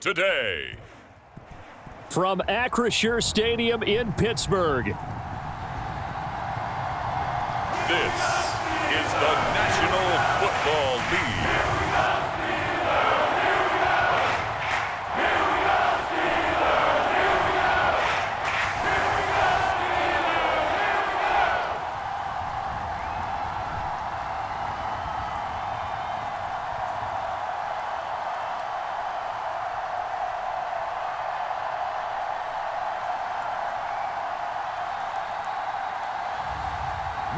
today. From Acrisure Stadium in Pittsburgh. This is the National Football League.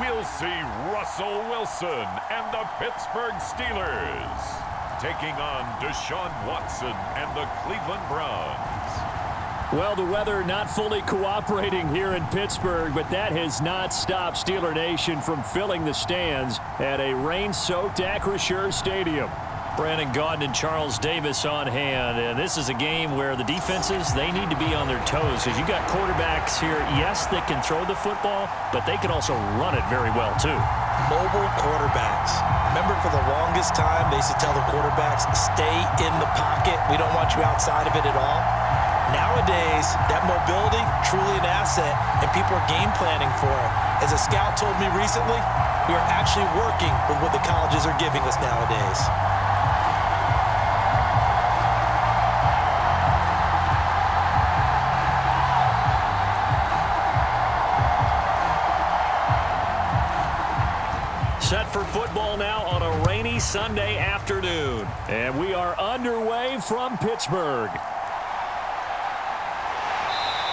We'll see Russell Wilson and the Pittsburgh Steelers taking on Deshaun Watson and the Cleveland Browns. Well, the weather not fully cooperating here in Pittsburgh, but that has not stopped Steeler Nation from filling the stands at a rain-soaked Acrisure Stadium. Brandon Gaudin and Charles Davis on hand, and this is a game where the defenses, they need to be on their toes because you've got quarterbacks here, yes, that can throw the football, but they can also run it very well too. Mobile quarterbacks. Remember, for the longest time, they used to tell the quarterbacks, stay in the pocket. We don't want you outside of it at all. Nowadays, that mobility, truly an asset, and people are game planning for it. As a scout told me recently, we are actually working with what the colleges are giving us nowadays. Set for football now on a rainy Sunday afternoon. And we are underway from Pittsburgh.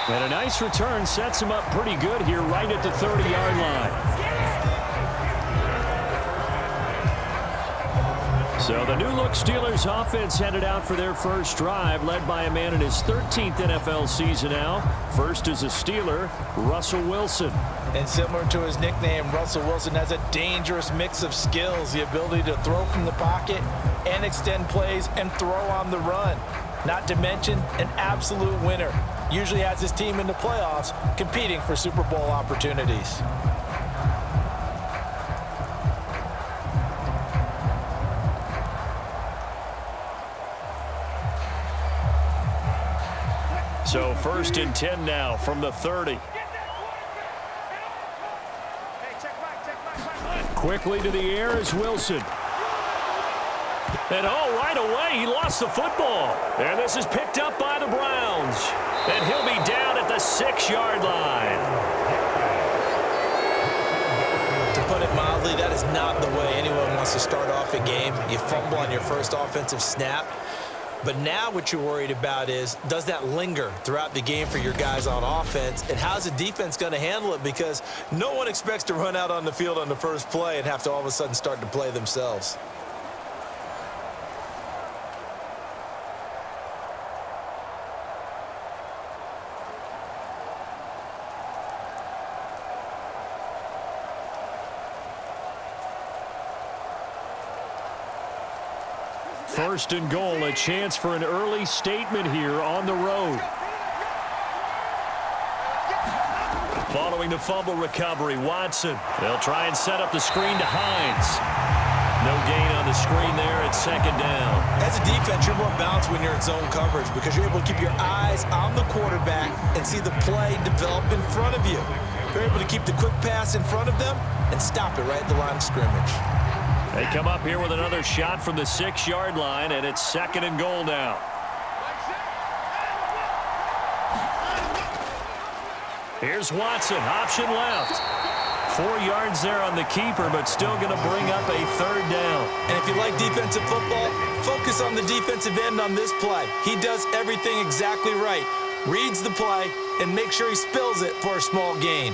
And a nice return sets him up pretty good here right at the 30-yard line. So the new-look Steelers offense headed out for their first drive, led by a man in his 13th NFL season now. First as a Steeler, Russell Wilson. And similar to his nickname, Russell Wilson has a dangerous mix of skills, the ability to throw from the pocket and extend plays and throw on the run. Not to mention an absolute winner. Usually has his team in the playoffs competing for Super Bowl opportunities. So 1st and 10 now from the 30. Quickly to the air is Wilson. And right away, he lost the football. And this is picked up by the Browns. And he'll be down at the 6-yard line. To put it mildly, that is not the way anyone wants to start off a game. You fumble on your first offensive snap. But now what you're worried about is, does that linger throughout the game for your guys on offense? And how's the defense going to handle it? Because no one expects to run out on the field on the first play and have to all of a sudden start to play themselves. First and goal, a chance for an early statement here on the road. Following the fumble recovery, Watson. They'll try and set up the screen to Hines. No gain on the screen there at 2nd down. As a defense, you're more balanced when you're in zone coverage because you're able to keep your eyes on the quarterback and see the play develop in front of you. You're able to keep the quick pass in front of them and stop it right at the line of scrimmage. They come up here with another shot from the 6-yard line, and it's 2nd and goal now. Here's Watson, option left. 4 yards there on the keeper, but still going to bring up a 3rd down. And if you like defensive football, focus on the defensive end on this play. He does everything exactly right. Reads the play and make sure he spills it for a small gain.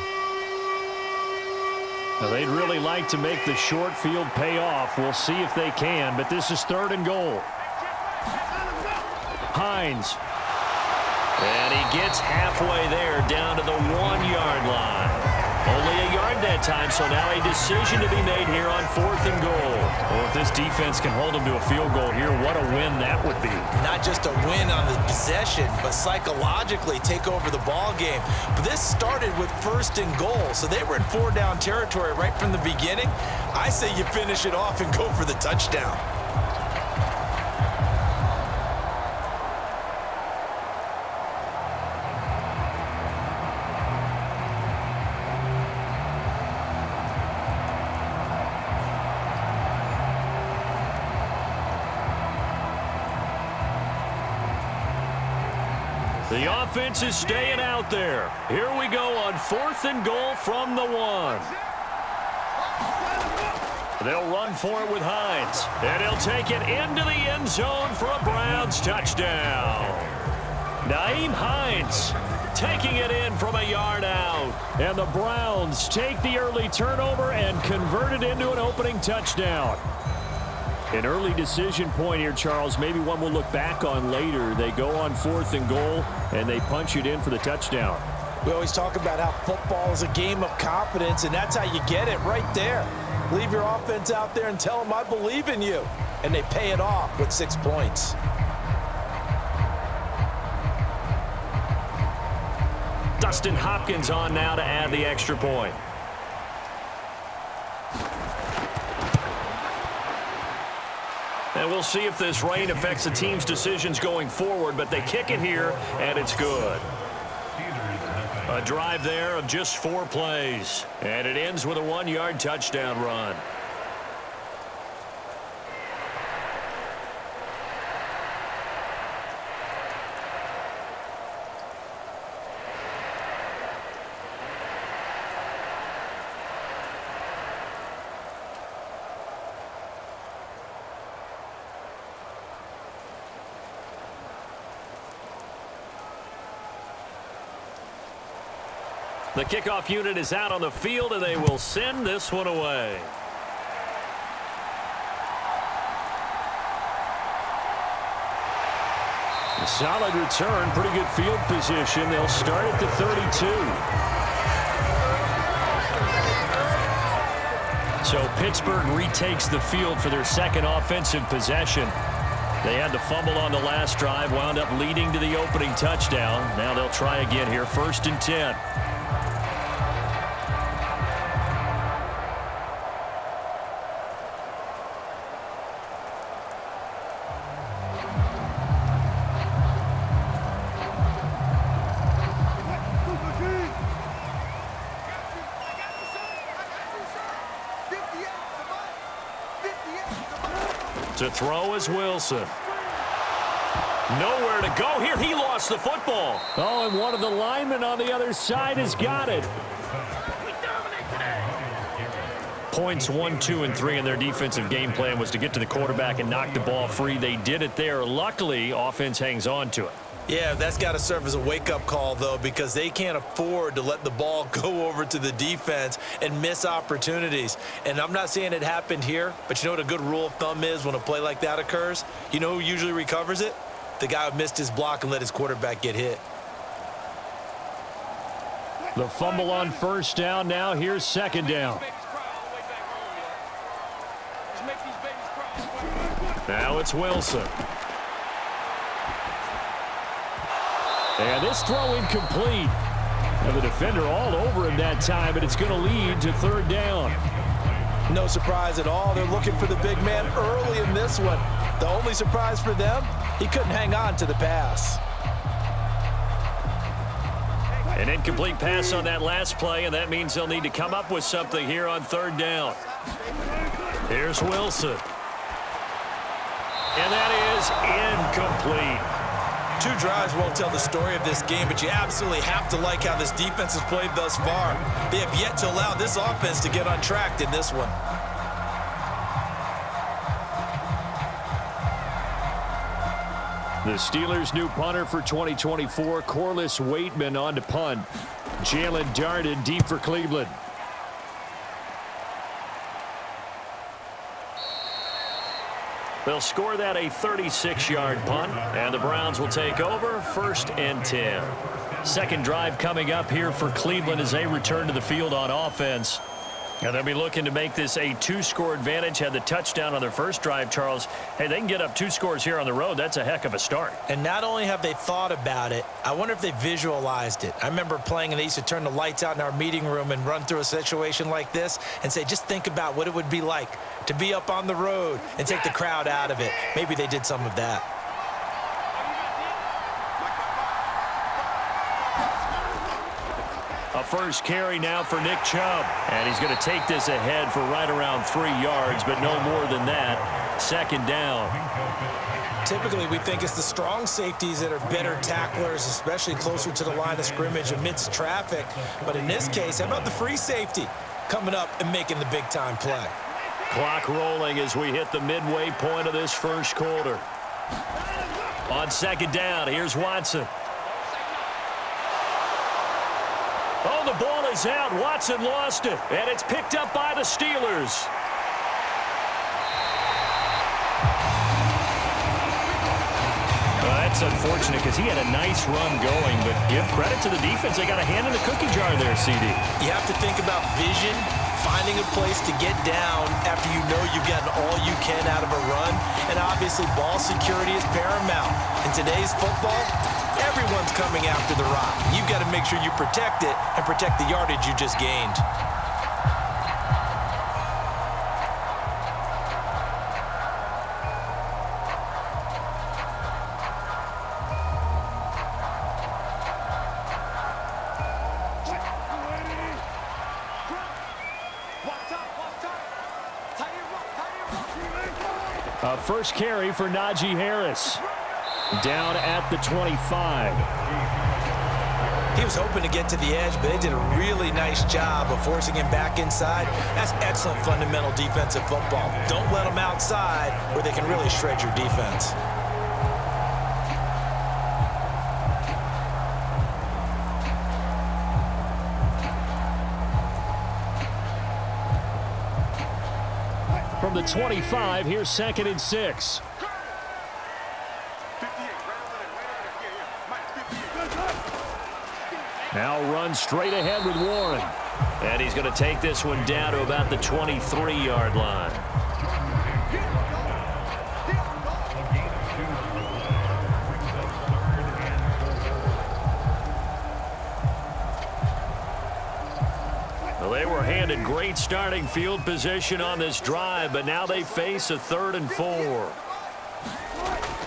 Now, they'd really like to make the short field pay off. We'll see if they can, but this is 3rd and goal. Hines. And he gets halfway there down to the 1-yard line. Only a yard that time, so now a decision to be made here on 4th and goal. Well, if this defense can hold them to a field goal here, what a win that would be. Not just a win on the possession, but psychologically take over the ball game. But this started with 1st and goal, so they were in 4-down territory right from the beginning. I say you finish it off and go for the touchdown. The offense is staying out there. Here we go on 4th and goal from the 1. They'll run for it with Hines. And he'll take it into the end zone for a Browns touchdown. Nyheim Hines taking it in from a yard out. And the Browns take the early turnover and convert it into an opening touchdown. An early decision point here, Charles. Maybe one we'll look back on later. They go on 4th and goal, and they punch it in for the touchdown. We always talk about how football is a game of confidence, and that's how you get it right there. Leave your offense out there and tell them, I believe in you. And they pay it off with 6 points. Dustin Hopkins on now to add the extra point. And we'll see if this rain affects the team's decisions going forward, but they kick it here, and it's good. A drive there of just 4 plays, and it ends with a 1-yard touchdown run. The kickoff unit is out on the field, and they will send this one away. A solid return, pretty good field position. They'll start at the 32. So Pittsburgh retakes the field for their second offensive possession. They had the fumble on the last drive, wound up leading to the opening touchdown. Now they'll try again here, 1st and 10. To throw is Wilson. Nowhere to go here. He lost the football. Oh, and one of the linemen on the other side has got it. Points 1, 2, and 3 in their defensive game plan was to get to the quarterback and knock the ball free. They did it there. Luckily, offense hangs on to it. Yeah, that's got to serve as a wake-up call, though, because they can't afford to let the ball go over to the defense and miss opportunities. And I'm not saying it happened here, but you know what a good rule of thumb is when a play like that occurs? You know who usually recovers it? The guy who missed his block and let his quarterback get hit. The fumble on 1st down. Now here's 2nd down. Now it's Wilson. And this throw incomplete. And the defender all over him that time, but it's going to lead to 3rd down. No surprise at all. They're looking for the big man early in this one. The only surprise for them, he couldn't hang on to the pass. An incomplete pass on that last play, and that means they'll need to come up with something here on 3rd down. Here's Wilson. And that is incomplete. 2 drives won't tell the story of this game, but you absolutely have to like how this defense has played thus far. They have yet to allow this offense to get untracked in this one. The Steelers' new punter for 2024, Corliss Waitman on to punt. Jalen Darden deep for Cleveland. They'll score that a 36-yard punt, and the Browns will take over 1st and 10. Second drive coming up here for Cleveland as they return to the field on offense. And they'll be looking to make this a 2-score advantage. Had the touchdown on their first drive, Charles. Hey, they can get up 2 scores here on the road. That's a heck of a start. And not only have they thought about it, I wonder if they visualized it. I remember playing, and they used to turn the lights out in our meeting room and run through a situation like this and say, just think about what it would be like to be up on the road and take the crowd out of it. Maybe they did some of that. A first carry now for Nick Chubb. And he's going to take this ahead for right around 3 yards, but no more than that. 2nd down. Typically, we think it's the strong safeties that are better tacklers, especially closer to the line of scrimmage amidst traffic. But in this case, how about the free safety coming up and making the big-time play? Clock rolling as we hit the midway point of this first quarter. On second down, here's Watson. Oh, the ball is out. Watson lost it, and it's picked up by the Steelers. That's unfortunate because he had a nice run going, but give credit to the defense. They got a hand in the cookie jar there, CD. You have to think about vision, finding a place to get down after you know you've gotten all you can out of a run, and obviously ball security is paramount. In today's football, everyone's coming after the rock. You've got to make sure you protect it and protect the yardage you just gained. First carry for Najee Harris. Down at the 25. He was hoping to get to the edge, but they did a really nice job of forcing him back inside. That's excellent fundamental defensive football. Don't let them outside where they can really shred your defense. From the 25, here's 2nd and 6. Now runs straight ahead with Warren. And he's going to take this one down to about the 23-yard line. Well, they were handed great starting field position on this drive, but now they face a 3rd and 4.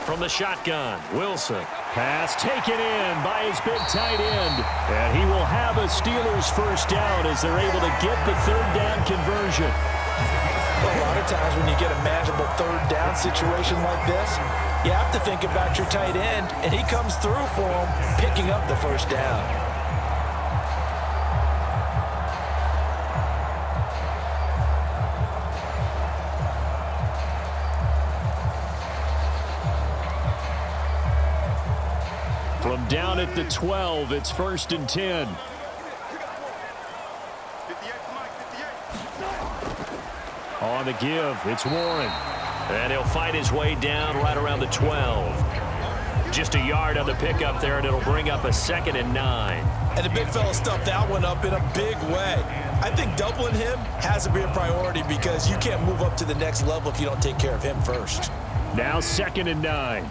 From the shotgun, Wilson. Pass taken in by his big tight end. And he will have a Steelers first down as they're able to get the 3rd down conversion. A lot of times when you get a manageable 3rd down situation like this, you have to think about your tight end, and he comes through for him, picking up the first down. From down at the 12, it's 1st and 10. On the give, it's Warren. And he'll fight his way down right around the 12. Just a yard on the pickup there, and it'll bring up a 2nd and 9. And the big fella stuffed that one up in a big way. I think doubling him has to be a priority because you can't move up to the next level if you don't take care of him first. Now 2nd and 9.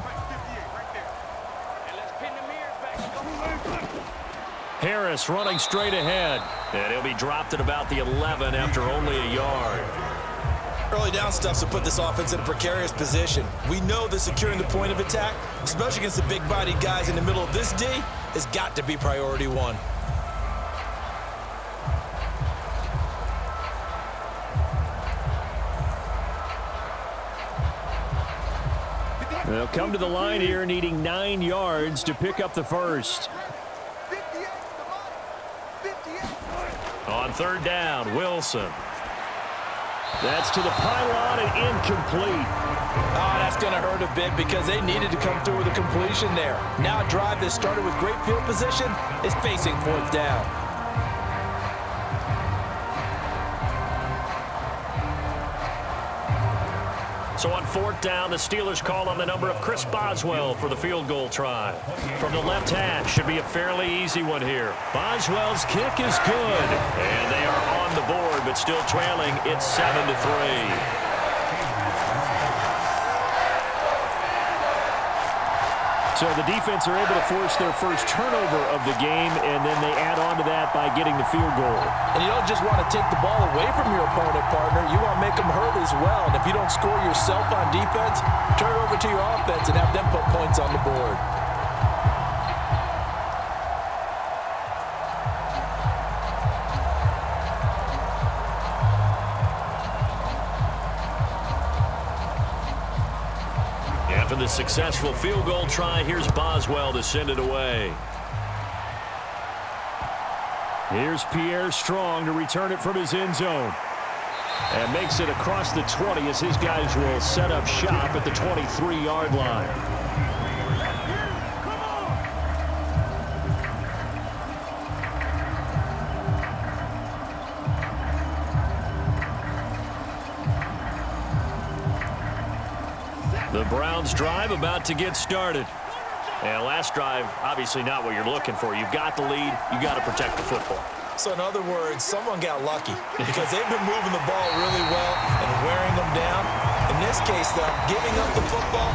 Harris running straight ahead. And he'll be dropped at about the 11 after only a yard. Early down stuff to put this offense in a precarious position. We know that securing the point of attack, especially against the big-bodied guys in the middle of this D, has got to be priority one. They'll come to the line here needing 9 yards to pick up the first. On 3rd down, Wilson. That's to the pylon and incomplete. Oh, that's going to hurt a bit because they needed to come through with a completion there. Now a drive that started with great field position is facing 4th down. So on 4th down, the Steelers call on the number of Chris Boswell for the field goal try. From the left hash, should be a fairly easy one here. Boswell's kick is good. And they are on the board, but still trailing. It's 7-3. So the defense are able to force their first turnover of the game, and then they add on to that by getting the field goal. And you don't just want to take the ball away from your opponent, partner. You want to make them hurt as well. And if you don't score yourself on defense, turn it over to your offense and have them put points on the board. After the successful field goal try. Here's Boswell to send it away. Here's Pierre Strong to return it from his end zone. And makes it across the 20 as his guys will set up shop at the 23-yard line. The Browns drive about to get started. And last drive, obviously not what you're looking for. You've got the lead. You got to protect the football. So in other words, someone got lucky because they've been moving the ball really well and wearing them down. In this case, though, giving up the football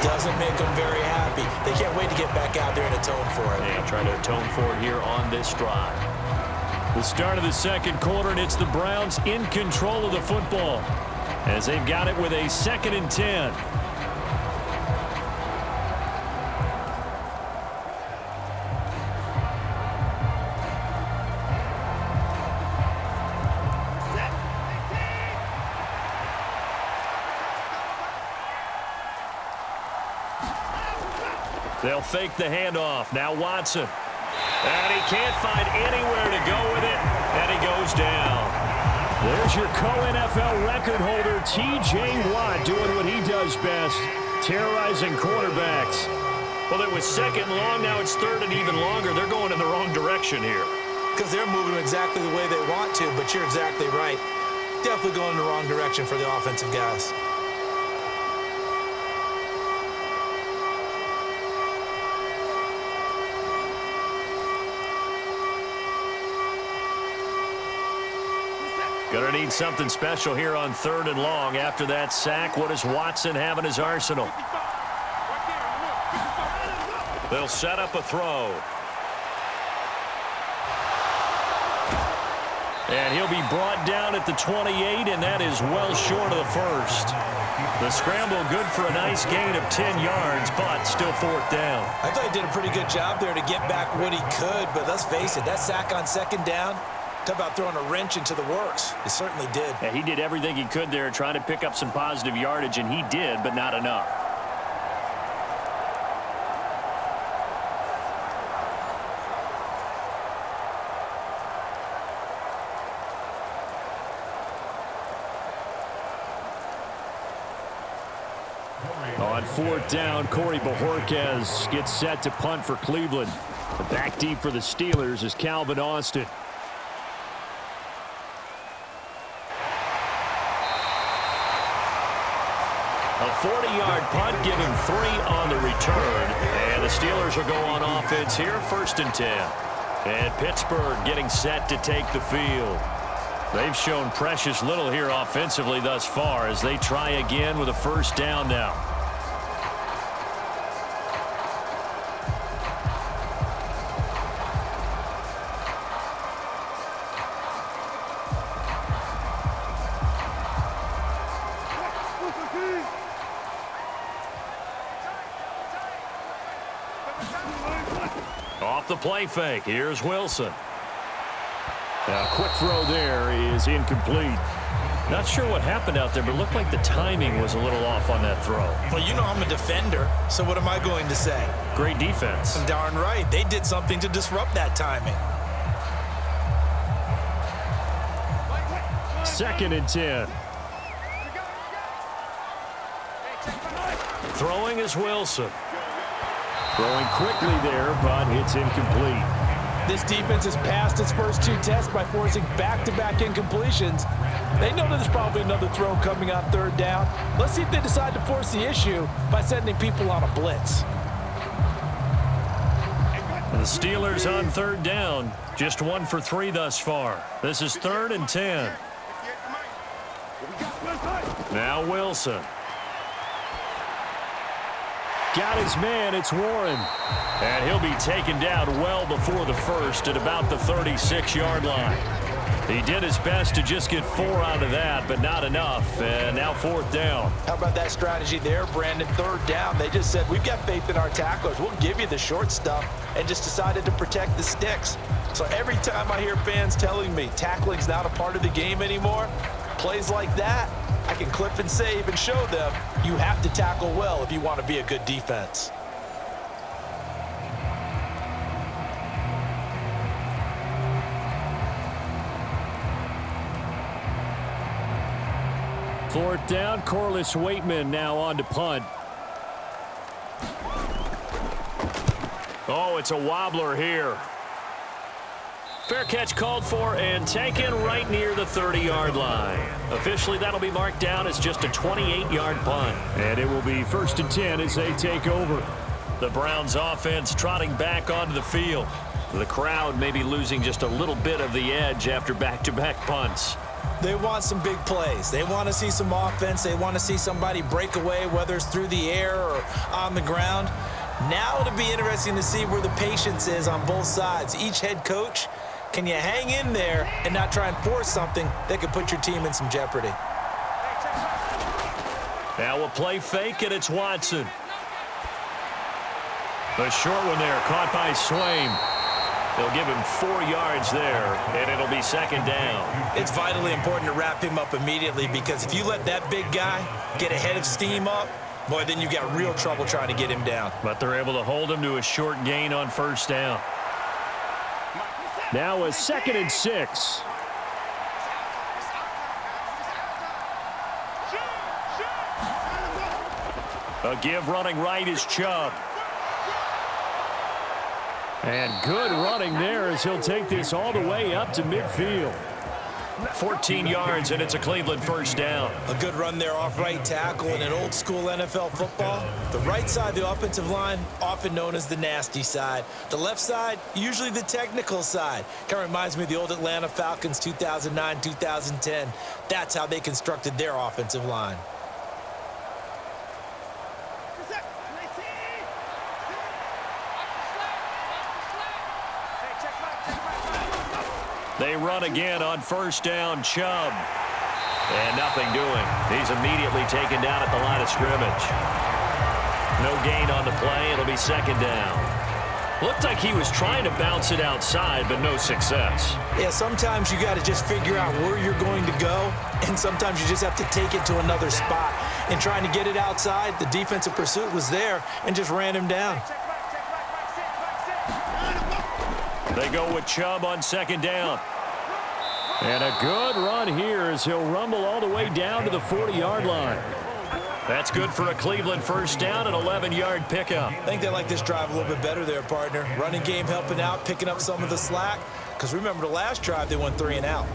doesn't make them very happy. They can't wait to get back out there and atone for it. Yeah, trying to atone for it here on this drive. The start of the second quarter, and it's the Browns in control of the football as they've got it with a 2nd and 10. They'll fake the handoff. Now Watson. And he can't find anywhere to go with it. And he goes down. There's your co-NFL record holder, T.J. Watt, doing what he does best, terrorizing quarterbacks. Well, it was 2nd long. Now it's 3rd and even longer. They're going in the wrong direction here. Because they're moving exactly the way they want to, but you're exactly right. Definitely going in the wrong direction for the offensive guys. Going to need something special here on 3rd and long. After that sack, what does Watson have in his arsenal? They'll set up a throw. And he'll be brought down at the 28, and that is well short of the 1st. The scramble good for a nice gain of 10 yards, but still 4th down. I thought he did a pretty good job there to get back what he could, but let's face it, that sack on 2nd down, talk about throwing a wrench into the works. He certainly did. Yeah, he did everything he could there trying to pick up some positive yardage, and he did, but not enough. On 4th down, Corey Bojorquez gets set to punt for Cleveland. The back deep for the Steelers is Calvin Austin. A 40-yard punt, give him 3 on the return. And the Steelers will go on offense here, 1st and 10. And Pittsburgh getting set to take the field. They've shown precious little here offensively thus far as they try again with a 1st down now. Off the play fake, here's Wilson. A quick throw there is incomplete. Not sure what happened out there, but it looked like the timing was a little off on that throw. Well, you know I'm a defender, so what am I going to say? Great defense. Darn right. They did something to disrupt that timing. 2nd and 10. Throwing is Wilson. Throwing quickly there, but it's incomplete. This defense has passed its first 2 tests by forcing back-to-back incompletions. They know there's probably another throw coming on 3rd down. Let's see if they decide to force the issue by sending people on a blitz. The Steelers on 3rd down, just 1 for 3 thus far. This is 3rd and 10. Now Wilson. Got his man, it's Warren. And he'll be taken down well before the 1st at about the 36-yard line. He did his best to just get 4 out of that, but not enough. And now 4th down. How about that strategy there, Brandon? 3rd down. They just said, we've got faith in our tacklers. We'll give you the short stuff, and just decided to protect the sticks. So every time I hear fans telling me tackling's not a part of the game anymore, plays like that, I can clip and save and show them you have to tackle well if you want to be a good defense. Fourth down, Corliss Waitman now on to punt. Oh, it's a wobbler here. Fair catch called for and taken right near the 30-yard line. Officially, that'll be marked down as just a 28-yard punt. And it will be 1st and 10 as they take over. The Browns offense trotting back onto the field. The crowd may be losing just a little bit of the edge after back-to-back punts. They want some big plays. They want to see some offense. They want to see somebody break away, whether it's through the air or on the ground. Now it'll be interesting to see where the patience is on both sides. Each head coach, can you hang in there and not try and force something that could put your team in some jeopardy? Now a play fake, and it's Watson. The short one there, caught by Swaim. They'll give him 4 yards there, and it'll be 2nd down. It's vitally important to wrap him up immediately, because if you let that big guy get a head of steam up, boy, then you got real trouble trying to get him down. But they're able to hold him to a short gain on 1st down. Now a 2nd and 6. A give running right is Chubb. And good running there as he'll take this all the way up to midfield. 14 yards, and it's a Cleveland 1st down. A good run there off right tackle in an old-school NFL football. The right side of the offensive line, often known as the nasty side. The left side, usually the technical side. Kind of reminds me of the old Atlanta Falcons 2009, 2010. That's how they constructed their offensive line. They run again on 1st down, Chubb. And nothing doing. He's immediately taken down at the line of scrimmage. No gain on the play. It'll be 2nd down. Looked like he was trying to bounce it outside, but no success. Yeah, sometimes you got to just figure out where you're going to go, and sometimes you just have to take it to another spot. And trying to get it outside, the defensive pursuit was there and just ran him down. They go with Chubb on 2nd down. And a good run here as he'll rumble all the way down to the 40-yard line. That's good for a Cleveland 1st down, an 11-yard pickup. I think they like this drive a little bit better there, partner. Running game helping out, picking up some of the slack. Because remember, the last drive, they went 3 and out.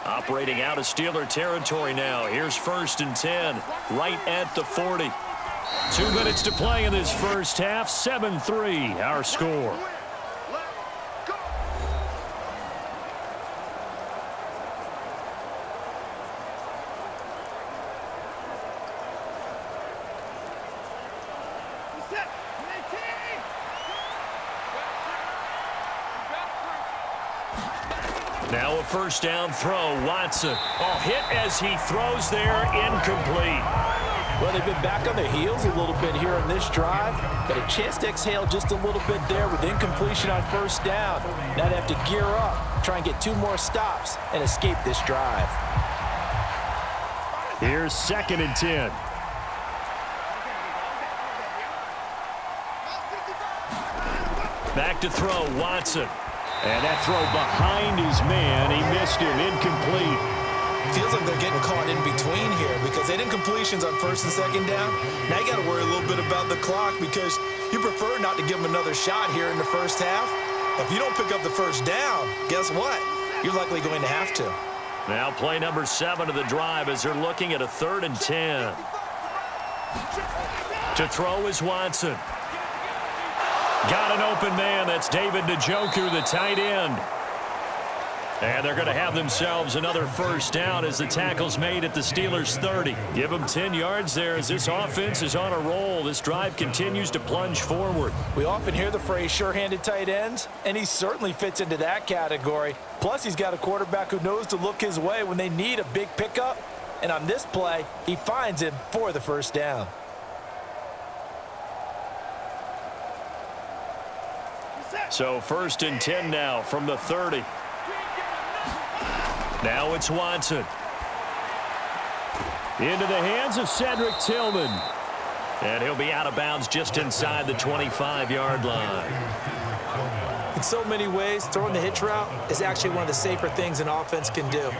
Operating out of Steeler territory now. Here's 1st and 10, right at the 40. 2 minutes to play in this first half. 7-3, our score. Now a 1st down throw, Watson. Oh, hit as he throws there, incomplete. Well, they've been back on their heels a little bit here on this drive, but a chance to exhale just a little bit there with incompletion on 1st down. Now they have to gear up, try and get 2 more stops, and escape this drive. Here's 2nd and 10. Back to throw, Watson. And that throw behind his man, he missed him, incomplete. Feels like they're getting caught in between here because they had incompletions on 1st and 2nd down. Now you got to worry a little bit about the clock because you prefer not to give them another shot here in the first half. But if you don't pick up the 1st down, guess what? You're likely going to have to. Now play number 7 of the drive as they're looking at a 3rd and 10. To throw is Watson. Got an open man. That's David Njoku, the tight end. And they're going to have themselves another 1st down as the tackle's made at the Steelers' 30. Give them 10 yards there as this offense is on a roll. This drive continues to plunge forward. We often hear the phrase sure-handed tight ends, and he certainly fits into that category. Plus, he's got a quarterback who knows to look his way when they need a big pickup. And on this play, he finds him for the first down. So 1st and 10 now from the 30. Now it's Watson. Into the hands of Cedric Tillman. And he'll be out of bounds just inside the 25-yard line. In so many ways, throwing the hitch route is actually one of the safer things an offense can do.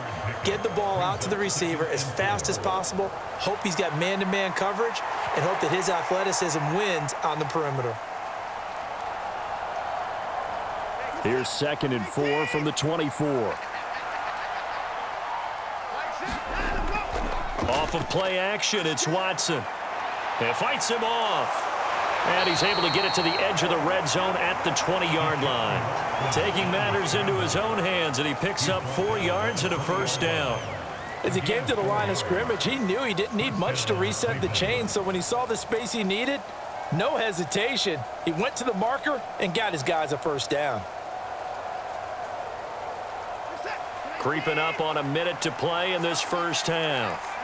Get the ball out to the receiver as fast as possible, hope he's got man-to-man coverage, and hope that his athleticism wins on the perimeter. Here's 2nd and 4 from the 24. Off of play action, it's Watson. He fights him off. And he's able to get it to the edge of the red zone at the 20-yard line. Taking matters into his own hands, and he picks up 4 yards and a first down. As he came to the line of scrimmage, he knew he didn't need much to reset the chain, so when he saw the space he needed, no hesitation. He went to the marker and got his guys a first down. Creeping up on a minute to play in this first half.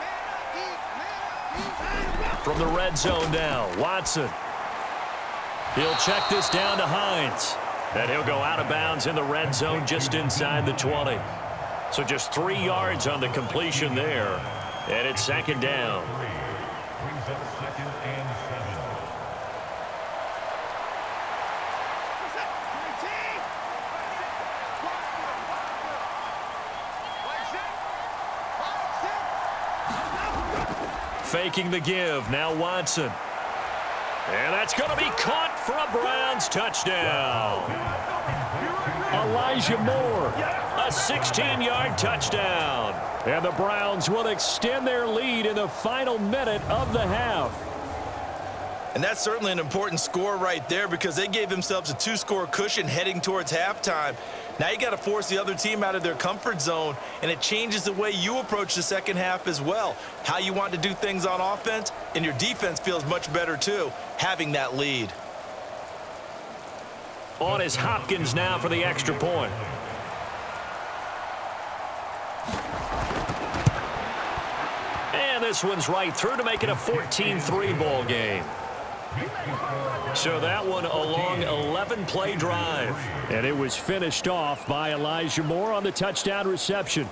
From the red zone now, Watson. He'll check this down to Hines. And he'll go out of bounds in the red zone just inside the 20. So just 3 yards on the completion there. And it's 2nd down. Faking the give, now Watson. And that's going to be caught for a Browns touchdown. Elijah Moore, a 16-yard touchdown. And the Browns will extend their lead in the final minute of the half. And that's certainly an important score right there because they gave themselves a 2-score cushion heading towards halftime. Now you got to force the other team out of their comfort zone, and it changes the way you approach the second half as well. How you want to do things on offense, and your defense feels much better too, having that lead. On is Hopkins now for the extra point. And this one's right through to make it a 14-3 ball game. So that one a long 11-play drive. And it was finished off by Elijah Moore on the touchdown reception.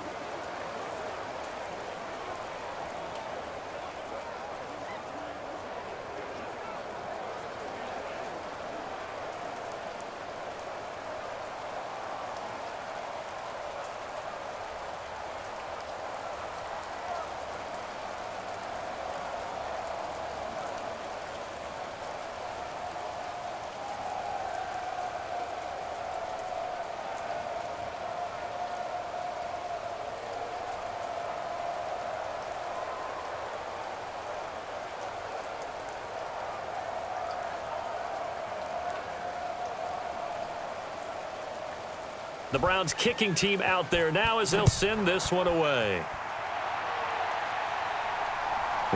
The Browns kicking team out there now as they'll send this one away.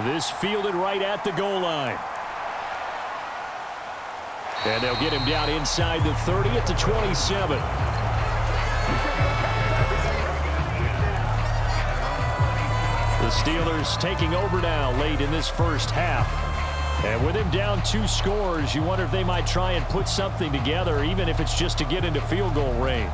This fielded right at the goal line. And they'll get him down inside the 30 at the 27. The Steelers taking over now late in this first half. And with him down 2 scores, you wonder if they might try and put something together, even if it's just to get into field goal range.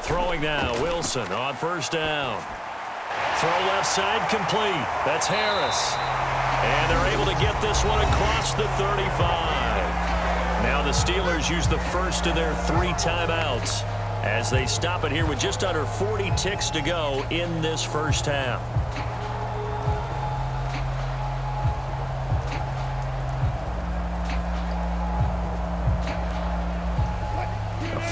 Throwing now, Wilson on first down. Throw left side complete. That's Harris. And they're able to get this one across the 35. Now the Steelers use the first of their 3 timeouts as they stop it here with just under 40 ticks to go in this first half.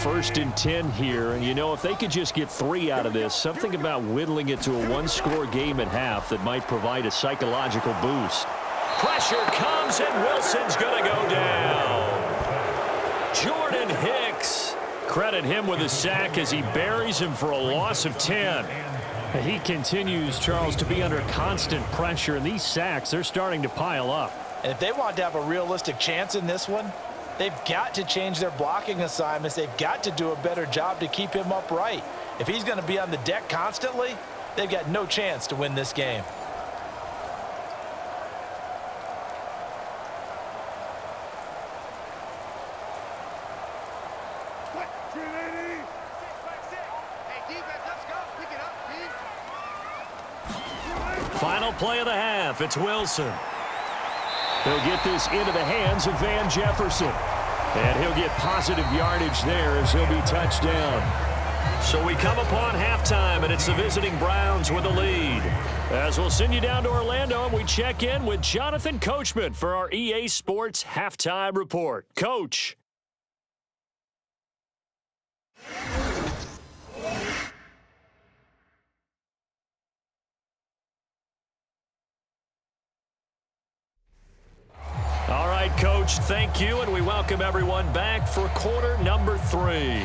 First and 10 here, and you know, if they could just get 3 out of this, something about whittling it to a 1-score game at half that might provide a psychological boost. Pressure comes, and Wilson's going to go down. Jordan Hicks credit him with a sack as he buries him for a loss of 10. He continues, Charles, to be under constant pressure, and these sacks, they're starting to pile up. And if they want to have a realistic chance in this one, they've got to change their blocking assignments. They've got to do a better job to keep him upright. If he's going to be on the deck constantly, they've got no chance to win this game. Final play of the half. It's Wilson. He'll get this into the hands of Van Jefferson. And he'll get positive yardage there as he'll be touched down. So we come upon halftime, and it's the visiting Browns with the lead. As we'll send you down to Orlando, and we check in with Jonathan Coachman for our EA Sports Halftime Report. Coach. All right, Coach, thank you, and we welcome everyone back for quarter number 3.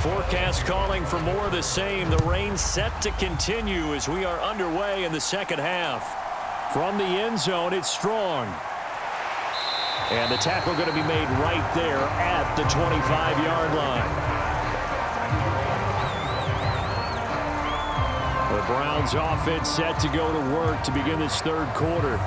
Forecast calling for more of the same. The rain set to continue as we are underway in the second half. From the end zone, it's Strong. And the tackle going to be made right there at the 25-yard line. The Browns offense set to go to work to begin this third quarter.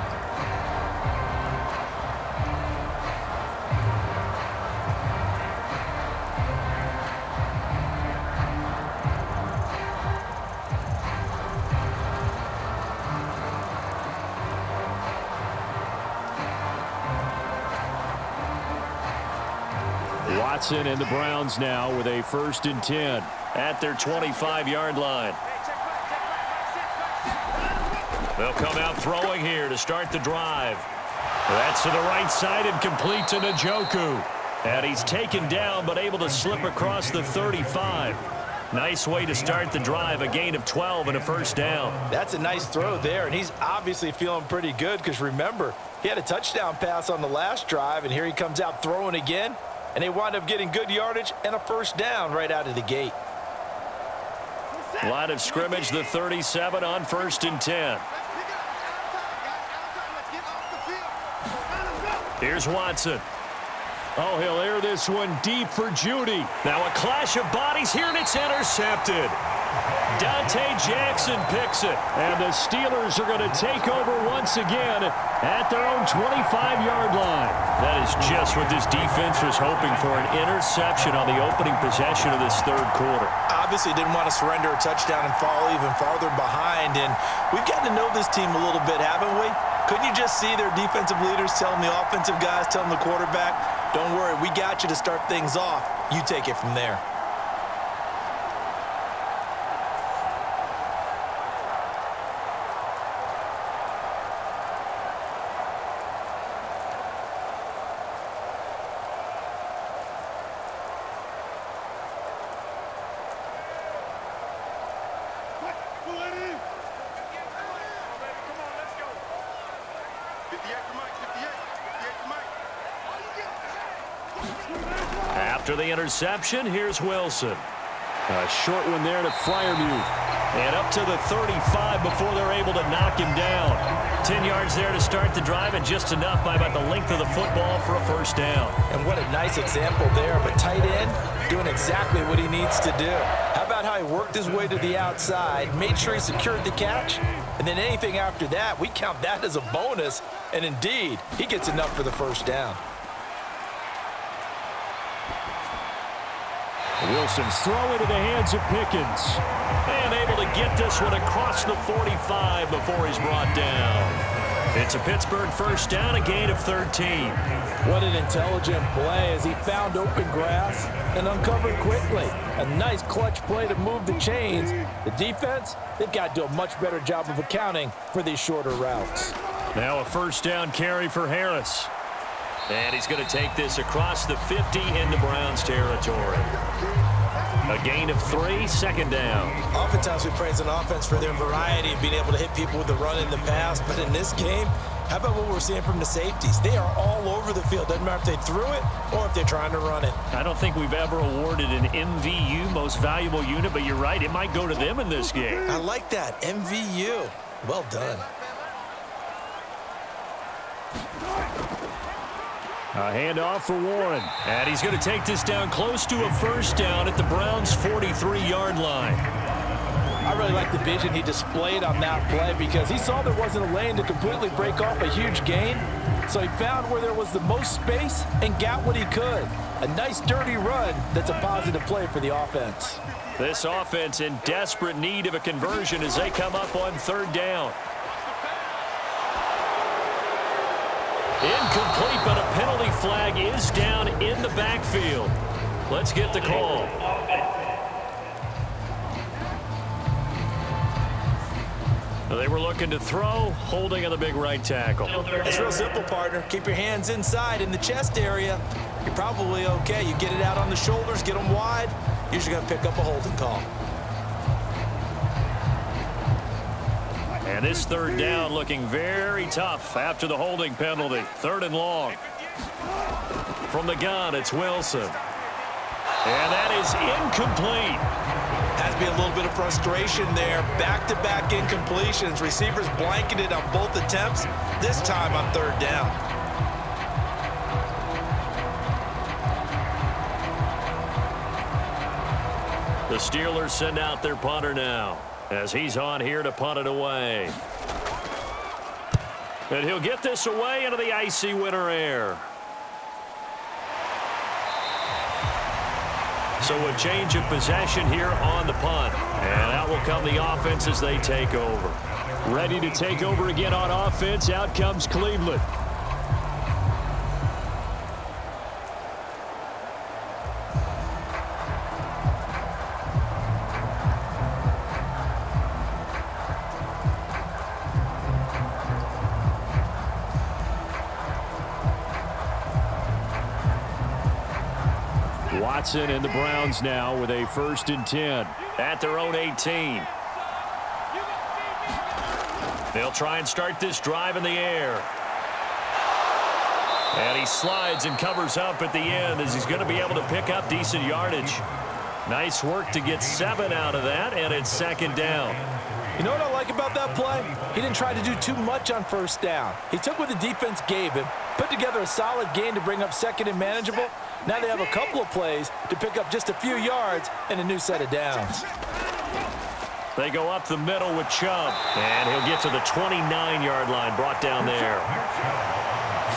Watson and the Browns now with a 1st and 10 at their 25-yard line. They'll come out throwing here to start the drive. That's to the right side and complete to Njoku. And he's taken down but able to slip across the 35. Nice way to start the drive, a gain of 12 and a 1st down. That's a nice throw there, and he's obviously feeling pretty good because remember, he had a touchdown pass on the last drive, and here he comes out throwing again. And they wind up getting good yardage and a 1st down right out of the gate. Line of scrimmage, the 37 on 1st and 10. Here's Watson. Oh, he'll air this one deep for Judy. Now a clash of bodies here, and it's intercepted. Dante Jackson picks it. And the Steelers are going to take over once again at their own 25-yard line. That is just what this defense was hoping for, an interception on the opening possession of this third quarter. Obviously didn't want to surrender a touchdown and fall even farther behind. And we've gotten to know this team a little bit, haven't we? Couldn't you just see their defensive leaders telling the offensive guys, telling the quarterback, don't worry, we got you to start things off. You take it from there. After the interception, here's Wilson. A short one there to Freiermuth. And up to the 35 before they're able to knock him down. 10 yards there to start the drive, and just enough by about the length of the football for a 1st down. And what a nice example there of a tight end doing exactly what he needs to do. How about how he worked his way to the outside, made sure he secured the catch, and then anything after that, we count that as a bonus. And indeed, he gets enough for the 1st down. Wilson's throw into the hands of Pickens. And able to get this one across the 45 before he's brought down. It's a Pittsburgh first down, a gain of 13. What an intelligent play as he found open grass and uncovered quickly. A nice clutch play to move the chains. The defense, they've got to do a much better job of accounting for these shorter routes. Now a first down carry for Harris. And he's going to take this across the 50 into Browns territory. A gain of 3, second down. Oftentimes we praise an offense for their variety and being able to hit people with the run in the pass. But in this game, how about what we're seeing from the safeties? They are all over the field. Doesn't matter if they threw it or if they're trying to run it. I don't think we've ever awarded an MVU, most valuable unit, but you're right, it might go to them in this game. I like that, MVU. Well done. A handoff for Warren. And he's going to take this down close to a first down at the Browns' 43-yard line. I really like the vision he displayed on that play because he saw there wasn't a lane to completely break off a huge gain. So he found where there was the most space and got what he could. A nice dirty run that's a positive play for the offense. This offense in desperate need of a conversion as they come up on third down. Incomplete, but a penalty flag is down in the backfield. Let's get the call. They were looking to throw, holding on the big right tackle. It's real simple, partner. Keep your hands inside in the chest area. You're probably okay. You get it out on the shoulders, get them wide. Usually going to pick up a holding call. And this third down looking very tough after the holding penalty. Third and long. From the gun, it's Wilson. And that is incomplete. Has to be a little bit of frustration there. Back-to-back incompletions. Receivers blanketed on both attempts, this time on third down. The Steelers send out their punter now as he's on here to punt it away. And he'll get this away into the icy winter air. So a change of possession here on the punt. And out will come the offense as they take over. Ready to take over again on offense. Out comes Cleveland. Watson and the Browns now with a 1st and 10 at their own 18. They'll try and start this drive in the air. And he slides and covers up at the end as he's going to be able to pick up decent yardage. Nice work to get 7 out of that, and it's 2nd down. You know what I like about that play? He didn't try to do too much on 1st down. He took what the defense gave him, put together a solid gain to bring up 2nd and manageable. Now they have a couple of plays to pick up just a few yards and a new set of downs. They go up the middle with Chubb, and he'll get to the 29-yard line, brought down there.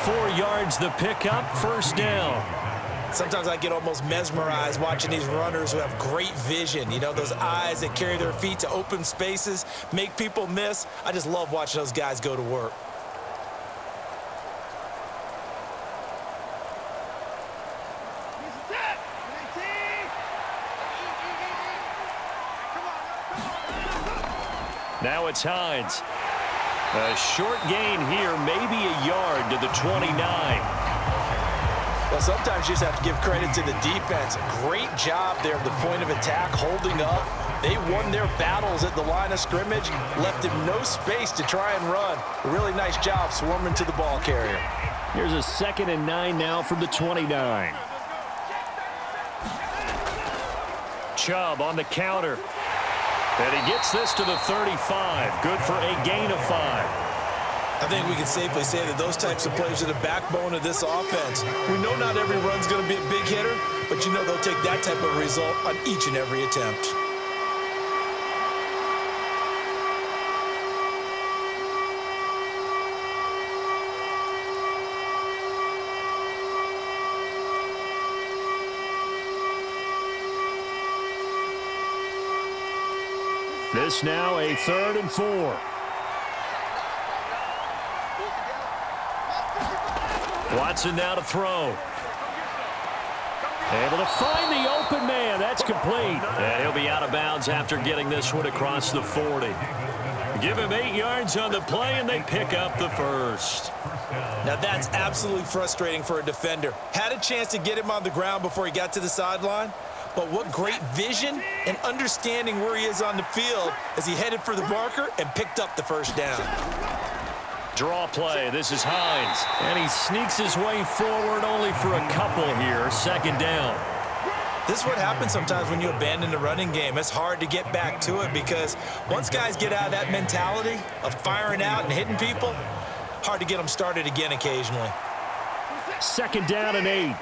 4 yards the pickup, 1st down. Sometimes I get almost mesmerized watching these runners who have great vision. You know, those eyes that carry their feet to open spaces, make people miss. I just love watching those guys go to work. Now it's Hines. A short gain here, maybe a yard to the 29. Well, sometimes you just have to give credit to the defense. Great job there at the point of attack, holding up. They won their battles at the line of scrimmage, left him no space to try and run. A really nice job swarming to the ball carrier. Here's a 2nd and 9 now from the 29. Chubb on the counter. And he gets this to the 35. Good for a gain of 5. I think we can safely say that those types of plays are the backbone of this offense. We know not every run's going to be a big hitter, but you know they'll take that type of result on each and every attempt. This now a 3rd and 4. Watson now to throw. Able to find the open man. That's complete. And he'll be out of bounds after getting this one across the 40. Give him 8 yards on the play, and they pick up the first. Now that's absolutely frustrating for a defender. Had a chance to get him on the ground before he got to the sideline, but what great vision and understanding where he is on the field as he headed for the marker and picked up the first down. Draw play. This is Hines. And he sneaks his way forward only for a couple here. 2nd down. This is what happens sometimes when you abandon the running game. It's hard to get back to it because once guys get out of that mentality of firing out and hitting people, hard to get them started again occasionally. 2nd down and 8.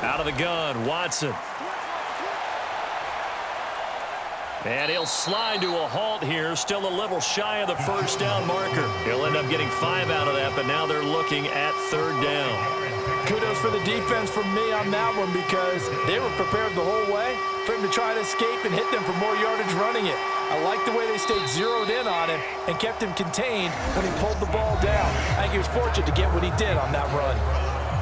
Out of the gun, Watson. And he'll slide to a halt here, still a little shy of the first down marker. He'll end up getting 5 out of that, but now they're looking at 3rd down. Kudos for the defense from me on that one because they were prepared the whole way for him to try to escape and hit them for more yardage running it. I like the way they stayed zeroed in on him and kept him contained when he pulled the ball down. I think he was fortunate to get what he did on that run.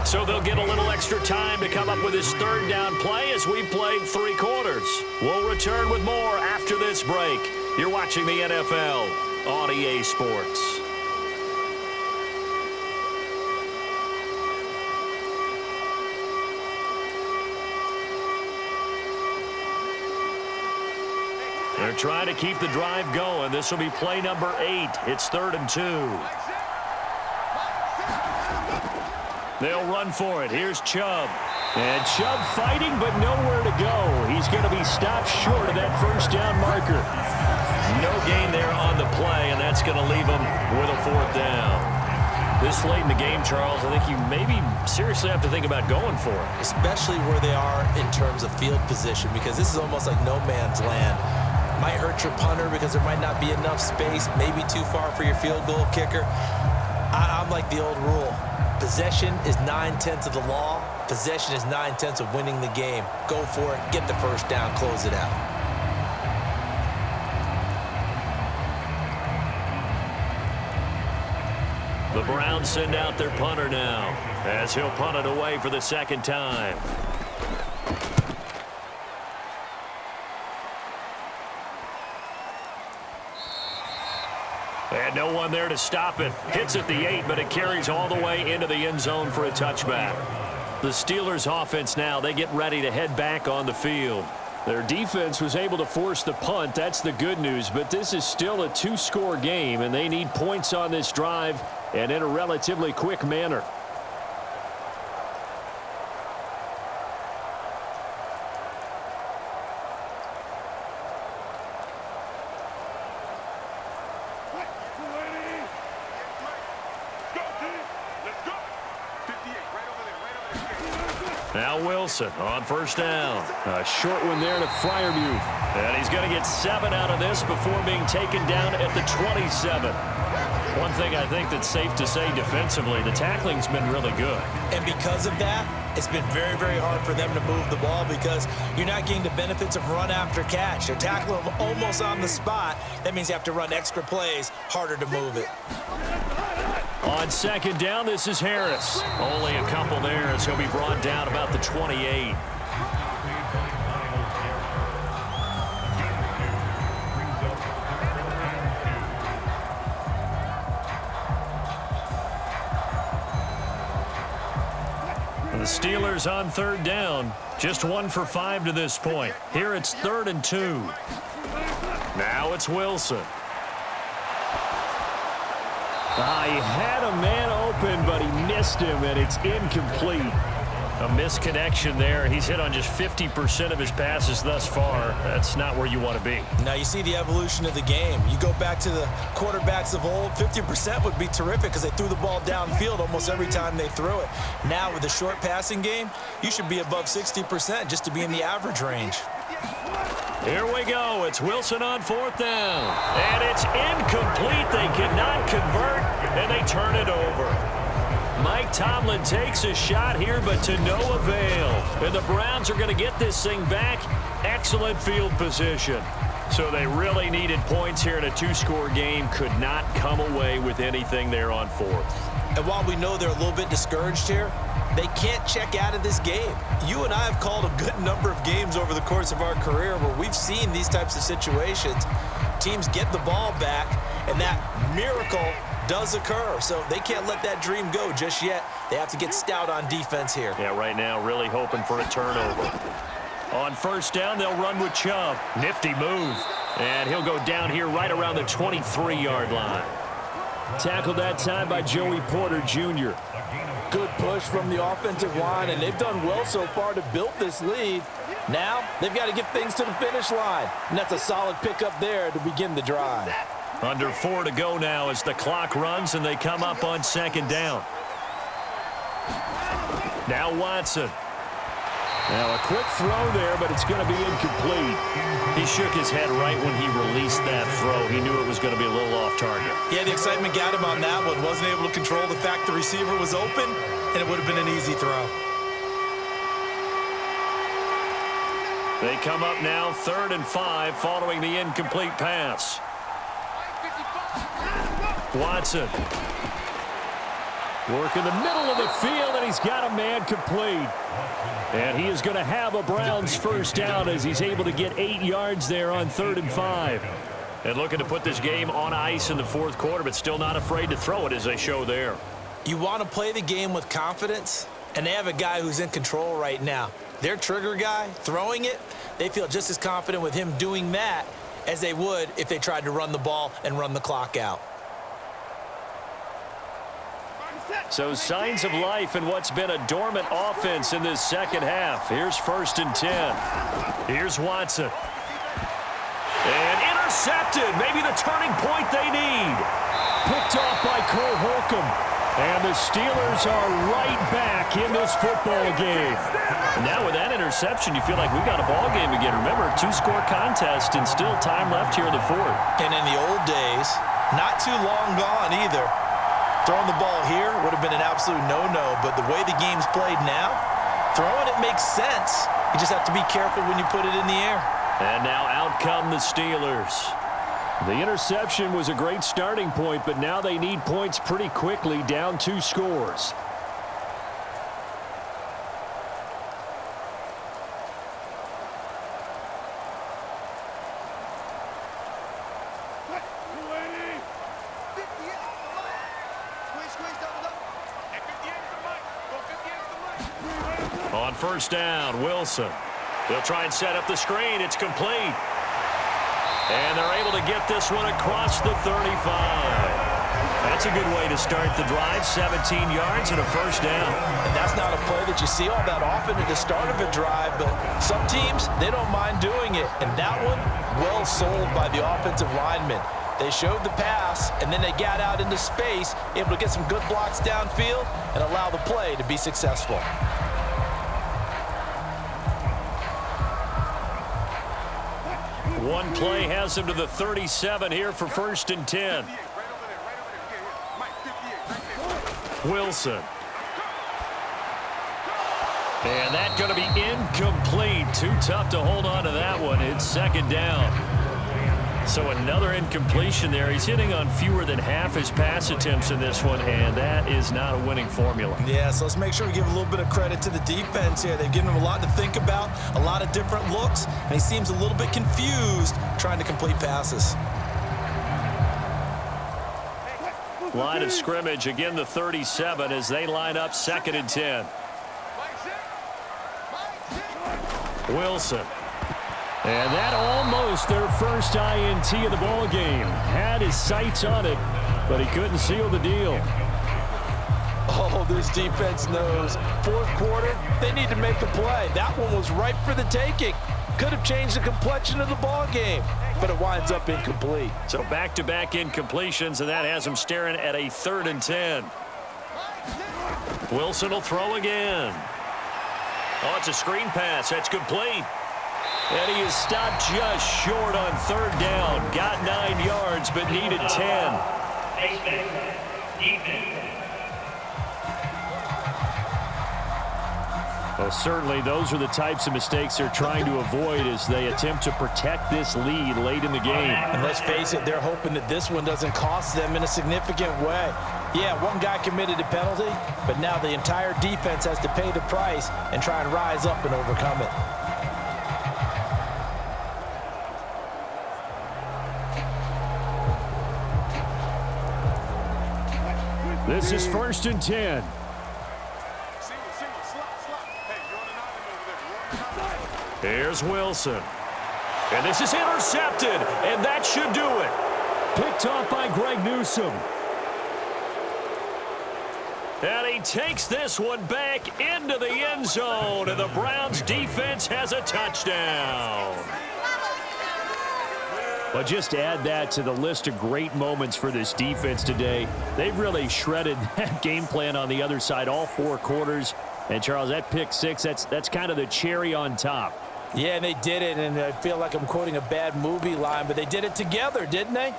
So they'll get a little extra time to come up with his 3rd down play as we played 3 quarters. We'll return with more after this break. You're watching the NFL on EA Sports. They're trying to keep the drive going. This will be play number 8. It's 3rd and 2. They'll run for it. Here's Chubb. And Chubb fighting, but nowhere to go. He's going to be stopped short of that first down marker. No gain there on the play, and that's going to leave him with a 4th down. This late in the game, Charles, I think you maybe seriously have to think about going for it. Especially where they are in terms of field position, because this is almost like no man's land. Might hurt your punter because there might not be enough space, maybe too far for your field goal kicker. I'm like the old rule. Possession is 9/10 of the law. Possession is 9/10 of winning the game. Go for it. Get the first down. Close it out. The Browns send out their punter now as he'll punt it away for the 2nd time. And no one there to stop it. Hits at the 8, but it carries all the way into the end zone for a touchback. The Steelers offense now, they get ready to head back on the field. Their defense was able to force the punt. That's the good news, but this is still a 2-score game, and they need points on this drive and in a relatively quick manner. Now Wilson on 1st down. A short one there to Freiermuth. And he's going to get 7 out of this before being taken down at the 27. One thing I think that's safe to say defensively, the tackling's been really good. And because of that, it's been very, very hard for them to move the ball because you're not getting the benefits of run after catch. They're tackling them almost on the spot. That means you have to run extra plays, harder to move it. On 2nd down, this is Harris. Only a couple there as he'll be brought down about the 28. The Steelers on 3rd down. Just 1 for 5 to this point. Here it's 3rd and 2. Now it's Wilson. He had a man open, but he missed him, and it's incomplete. A misconnection there. He's hit on just 50% of his passes thus far. That's not where you want to be. Now you see the evolution of the game. You go back to the quarterbacks of old, 50% would be terrific because they threw the ball downfield almost every time they threw it. Now with the short passing game, you should be above 60% just to be in the average range. Here we go. It's Wilson on 4th down. And it's incomplete. They cannot convert, and they turn it over. Mike Mike Tomlin takes a shot here, but to no avail. And the Browns are going to get this thing back. Excellent field position. So they really needed points here in a two-score game. Could not come away with anything there on fourth. And while we know they're a little bit discouraged here, they can't check out of this game. You and I have called a good number of games over the course of our career where we've seen these types of situations. Teams get the ball back, and that miracle does occur. So they can't let that dream go just yet. They have to get stout on defense here. Yeah, right now really hoping for a turnover. On first down, they'll run with Chubb. Nifty move. And he'll go down here right around the 23-yard line. Tackled that time by Joey Porter Jr. Good push from the offensive line, and they've done well so far to build this lead. Now, they've got to get things to the finish line, and that's a solid pickup there to begin the drive. Under 4 to go now as the clock runs, and they come up on second down. Now Watson. Now a quick throw there, but it's going to be incomplete. He shook his head right when he released that throw. He knew it was going to be a little off target. Yeah, the excitement got him on that one. Wasn't able to control the fact the receiver was open, and it would have been an easy throw. They come up now 3rd and 5 following the incomplete pass. Watson. Work in the middle of the field, and he's got a man complete. And he is going to have a Browns first down as he's able to get 8 yards there on 3rd and 5. And looking to put this game on ice in the fourth quarter, but still not afraid to throw it as they show there. You want to play the game with confidence, and they have a guy who's in control right now. Their trigger guy, throwing it, they feel just as confident with him doing that as they would if they tried to run the ball and run the clock out. So signs of life in what's been a dormant offense in this second half. Here's 1st and 10. Here's Watson. And intercepted. Maybe the turning point they need. Picked off by Cole Holcomb. And the Steelers are right back in this football game. And now with that interception, you feel like we got a ball game again. Remember, 2-score contest and still time left here in the fourth. And in the old days, not too long gone either, throwing the ball here would have been an absolute no-no, but the way the game's played now, throwing it makes sense. You just have to be careful when you put it in the air. And now out come the Steelers. The interception was a great starting point, but now they need points pretty quickly, down 2 scores. On first down, Wilson. They'll try and set up the screen. It's complete. And they're able to get this one across the 35. That's a good way to start the drive. 17 yards and a first down. And that's not a play that you see all that often at the start of a drive, but some teams, they don't mind doing it. And that one, well sold by the offensive linemen. They showed the pass, and then they got out into space, able to get some good blocks downfield and allow the play to be successful. One play has him to the 37 here for 1st and 10. Wilson. And that's going to be incomplete. Too tough to hold on to that one. It's 2nd down. So another incompletion there. He's hitting on fewer than half his pass attempts in this one, and that is not a winning formula. Yeah, so let's make sure we give a little bit of credit to the defense here. They've given him a lot to think about, a lot of different looks, and he seems a little bit confused trying to complete passes. Line of scrimmage, again the 37 as they line up 2nd and 10. Wilson. And that almost their first INT of the ball game. Had his sights on it, but he couldn't seal the deal. Oh, this defense knows. Fourth quarter, they need to make a play. That one was ripe for the taking. Could have changed the complexion of the ball game, but it winds up incomplete. So back-to-back incompletions, and that has him staring at a 3rd and 10. Wilson will throw again. Oh, it's a screen pass. That's complete. And he is stopped just short on 3rd down. Got 9 yards, but needed 10. Well, certainly those are the types of mistakes they're trying to avoid as they attempt to protect this lead late in the game. And let's face it, they're hoping that this one doesn't cost them in a significant way. Yeah, one guy committed a penalty, but now the entire defense has to pay the price and try and rise up and overcome it. This is 1st and 10. Here's Wilson. And this is intercepted, and that should do it. Picked off by Greg Newsome. And he takes this one back into the end zone, and the Browns defense has a touchdown. But just add that to the list of great moments for this defense today. They've really shredded that game plan on the other side all 4 quarters. And, Charles, that pick 6, that's kind of the cherry on top. Yeah, and they did it, and I feel like I'm quoting a bad movie line, but they did it together, didn't they?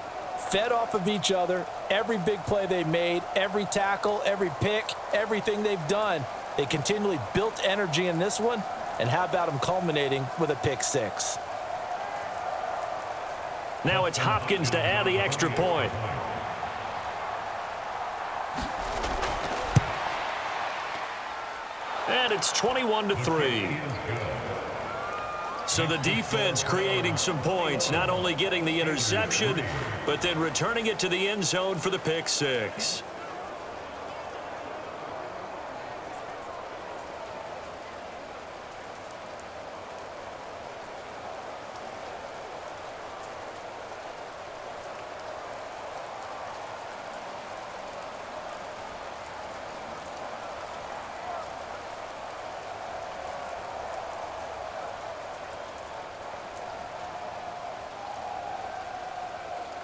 Fed off of each other, every big play they made, every tackle, every pick, everything they've done. They continually built energy in this one, and how about them culminating with a pick 6? Now it's Hopkins to add the extra point. And it's 21-3. So the defense creating some points, not only getting the interception, but then returning it to the end zone for the pick 6.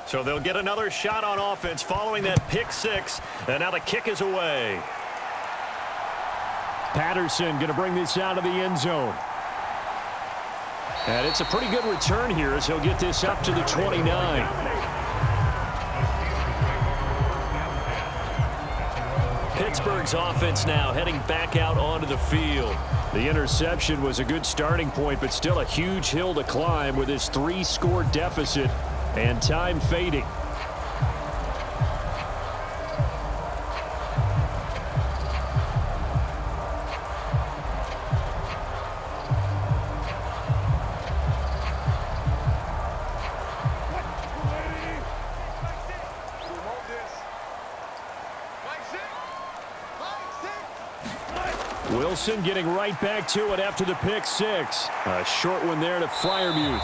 So they'll get another shot on offense following that pick 6. And now the kick is away. Patterson going to bring this out of the end zone. And it's a pretty good return here as he'll get this up to the 29. Pittsburgh's offense now heading back out onto the field. The interception was a good starting point, but still a huge hill to climb with his 3-score deficit. And time fading. Wilson getting right back to it after the pick 6. A short one there to Freiermuth.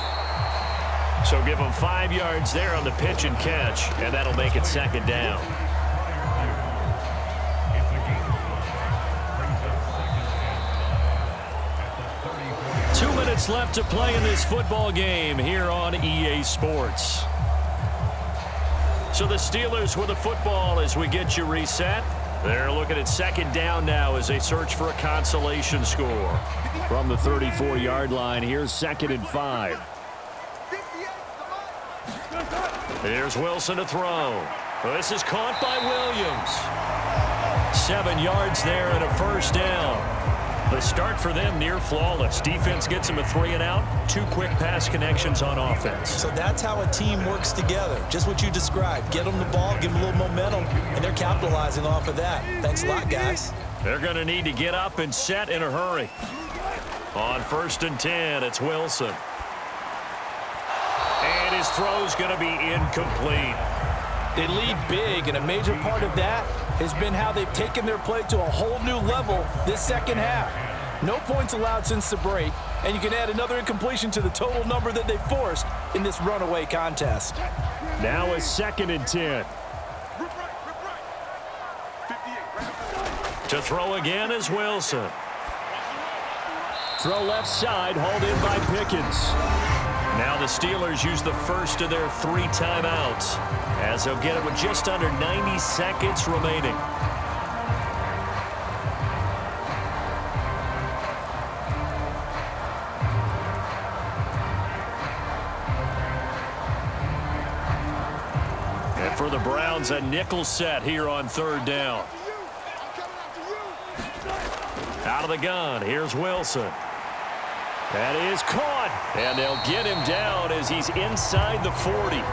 So give him 5 yards there on the pitch and catch, and that'll make it 2nd down. Two minutes left to play in this football game here on EA Sports. So the Steelers with the football as we get you reset. They're looking at 2nd down now as they search for a consolation score. From the 34-yard line, here's 2nd and 5. Here's Wilson to throw. This is caught by Williams. 7 yards there and a 1st down. The start for them near flawless. Defense gets them a 3-and-out. 2 quick pass connections on offense. So that's how a team works together. Just what you described. Get them the ball, give them a little momentum, and they're capitalizing off of that. Thanks a lot, guys. They're going to need to get up and set in a hurry. On 1st and 10, it's Wilson. And his throw's going to be incomplete. They lead big, and a major part of that has been how they've taken their play to a whole new level this 2nd half. No points allowed since the break, and you can add another incompletion to the total number that they forced in this runaway contest. Now a 2nd and 10. To throw again is Wilson. Throw left side, hauled in by Pickens. Now the Steelers use the first of their 3 timeouts as they'll get it with just under 90 seconds remaining. And for the Browns, a nickel set here on 3rd down. Out Out of the gun, here's Wilson. That is caught, and they'll get him down as he's inside the 40.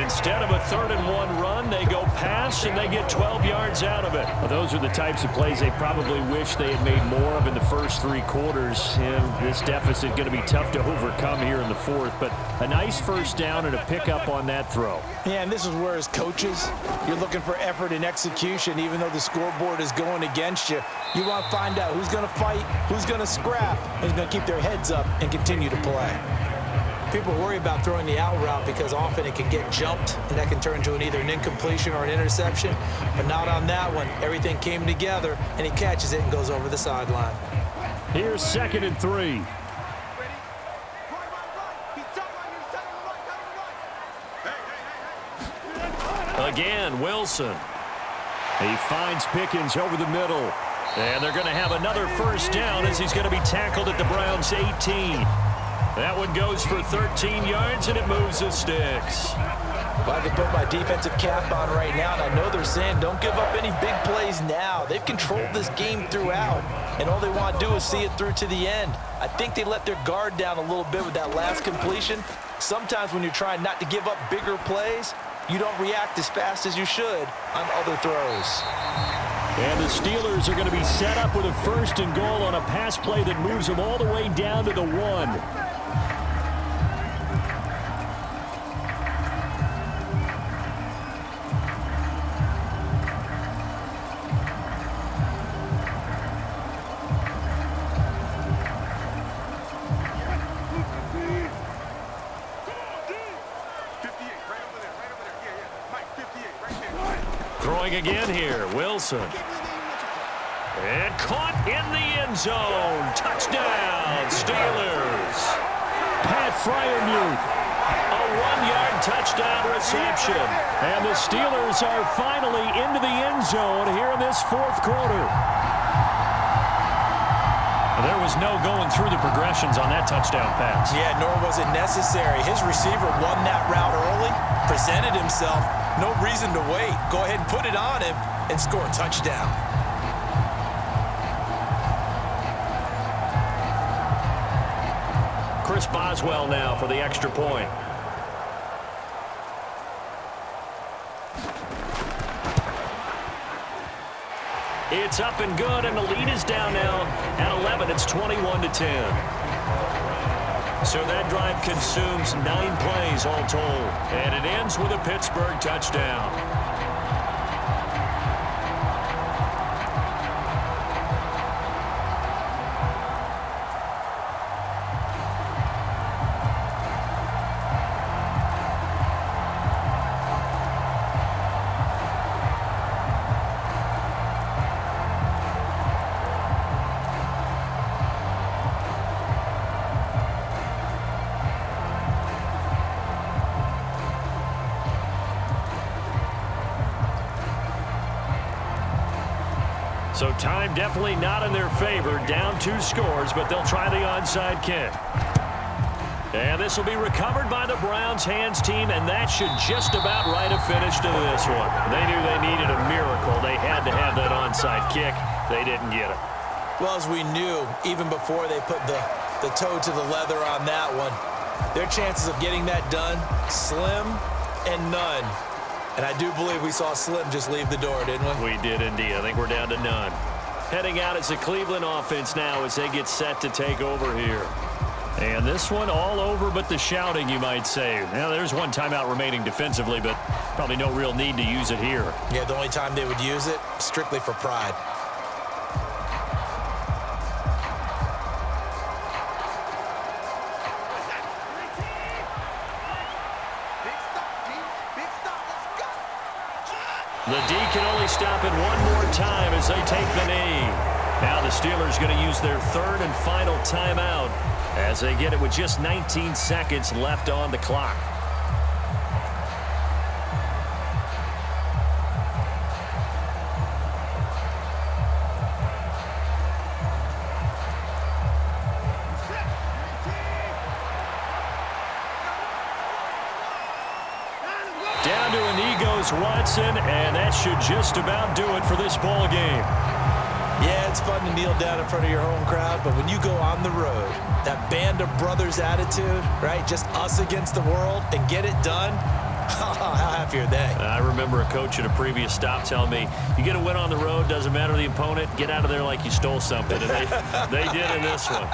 Instead of a 3rd-and-1 run, they go pass, and they get 12 yards out of it. Well, those are the types of plays they probably wish they had made more of in the first 3 quarters. And this deficit going to be tough to overcome here in the 4th. But a nice first down and a pickup on that throw. Yeah, and this is where, as coaches, you're looking for effort and execution. Even though the scoreboard is going against you, you want to find out who's going to fight, who's going to scrap, and who's going to keep their heads up and continue to play. People worry about throwing the out route because often it can get jumped, and that can turn into either an incompletion or an interception. But not on that one. Everything came together, and he catches it and goes over the sideline. Here's 2nd and 3. Again, Wilson. He finds Pickens over the middle. And they're going to have another first down as he's going to be tackled at the Browns' 18. That one goes for 13 yards, and it moves the sticks. Well, I can put my defensive cap on right now, and I know they're saying don't give up any big plays now. They've controlled this game throughout, and all they want to do is see it through to the end. I think they let their guard down a little bit with that last completion. Sometimes when you're trying not to give up bigger plays, you don't react as fast as you should on other throws. And the Steelers are going to be set up with a 1st and goal on a pass play that moves them all the way down to the 1. Throwing again here, Wilson. And caught in the end zone. Touchdown, Steelers. Pat Freiermuth. A 1-yard touchdown reception. And the Steelers are finally into the end zone here in this 4th quarter. There was no going through the progressions on that touchdown pass. Yeah, nor was it necessary. His receiver won that route early, presented himself. No reason to wait. Go ahead and put it on him and score a touchdown. Chris Boswell now for the extra point. It's up and good, and the lead is down now at 11. It's 21-10. So that drive consumes 9 plays all told. And it ends with a Pittsburgh touchdown. So time definitely not in their favor. Down 2 scores, but they'll try the onside kick. And this will be recovered by the Browns hands team, and that should just about write a finish to this one. They knew they needed a miracle. They had to have that onside kick. They didn't get it. Well, as we knew, even before they put the toe to the leather on that one, their chances of getting that done, slim and none. And I do believe we saw Slim just leave the door, didn't we? We did indeed. I think we're down to none. Heading out is the Cleveland offense now as they get set to take over here. And this one all over but the shouting, you might say. Now, there's one timeout remaining defensively, but probably no real need to use it here. Yeah, the only time they would use it, strictly for pride. The D can only stop it one more time as they take the knee. Now the Steelers going to use their 3rd and final timeout as they get it with just 19 seconds left on the clock. Down to a knee goes Watson, and that should just about do it for this ball game. Yeah, Yeah, it's fun to kneel down in front of your home crowd, but when you go on the road, that band of brothers attitude, right, just us against the world, and get it done, how happy are they? I remember a coach at a previous stop telling me, you get a win on the road, doesn't matter the opponent, get out of there like you stole something. And they did in this one.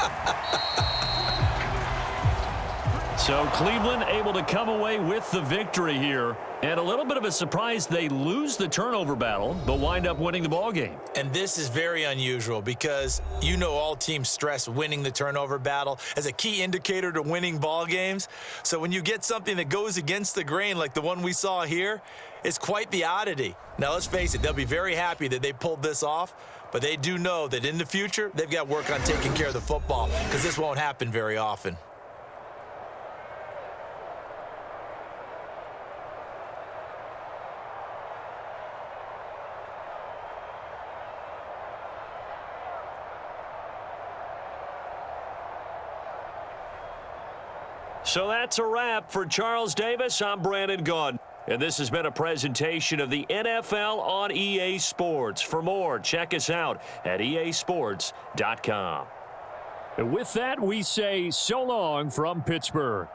So Cleveland able to come away with the victory here. And a little bit of a surprise, they lose the turnover battle, but wind up winning the ball game. And this is very unusual because you know all teams stress winning the turnover battle as a key indicator to winning ball games. So when you get something that goes against the grain like the one we saw here, it's quite the oddity. Now let's face it, they'll be very happy that they pulled this off, but they do know that in the future, they've got work on taking care of the football because this won't happen very often. So that's a wrap for Charles Davis. I'm Brandon Gaudin. And this has been a presentation of the NFL on EA Sports. For more, check us out at easports.com. And with that, we say so long from Pittsburgh.